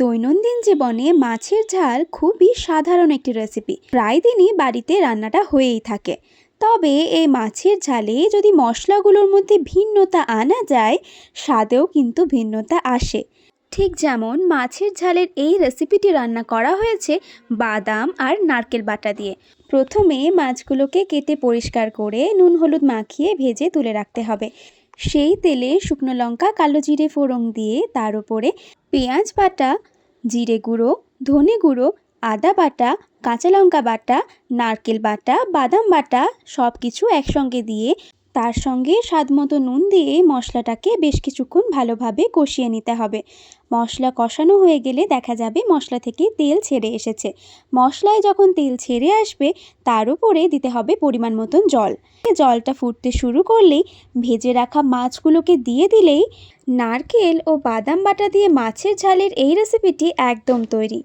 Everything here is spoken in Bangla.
দৈনন্দিন জীবনে মাছের ঝাল খুবই সাধারণ একটি রেসিপি, প্রায় দিনই বাড়িতে রান্নাটা হয়েই থাকে। তবে এই মাছের ঝালে যদি মশলাগুলোর মধ্যে ভিন্নতা আনা যায়, স্বাদেও কিন্তু ভিন্নতা আসে। ঠিক যেমন মাছের ঝালের এই রেসিপিটি রান্না করা হয়েছে বাদাম আর নারকেল বাটা দিয়ে। প্রথমে মাছগুলোকে কেটে পরিষ্কার করে নুন হলুদ মাখিয়ে ভেজে তুলে রাখতে হবে। সেই তেলে শুকনো লঙ্কা কালো জিরে ফোড়ন দিয়ে তার উপরে পেঁয়াজ বাটা, জিরে গুঁড়ো, ধনে গুঁড়ো, আদা বাটা, কাঁচা লঙ্কা বাটা, নারকেল বাটা, বাদাম বাটা সব কিছু একসঙ্গে দিয়ে তার সঙ্গে স্বাদমতো নুন দিয়ে মশলাটাকে বেশ কিছুক্ষণ ভালোভাবে কষিয়ে নিতে হবে। মশলা কষানো হয়ে গেলে দেখা যাবে মশলা থেকে তেল ছেড়ে এসেছে। মশলায় যখন তেল ছেড়ে আসবে তার উপরে দিতে হবে পরিমাণ মতন জল। জলটা ফুটতে শুরু করলেই ভেজে রাখা মাছগুলোকে দিয়ে দিলেই নারকেল ও বাদাম বাটা দিয়ে মাছের ঝালের এই রেসিপিটি একদম তৈরি।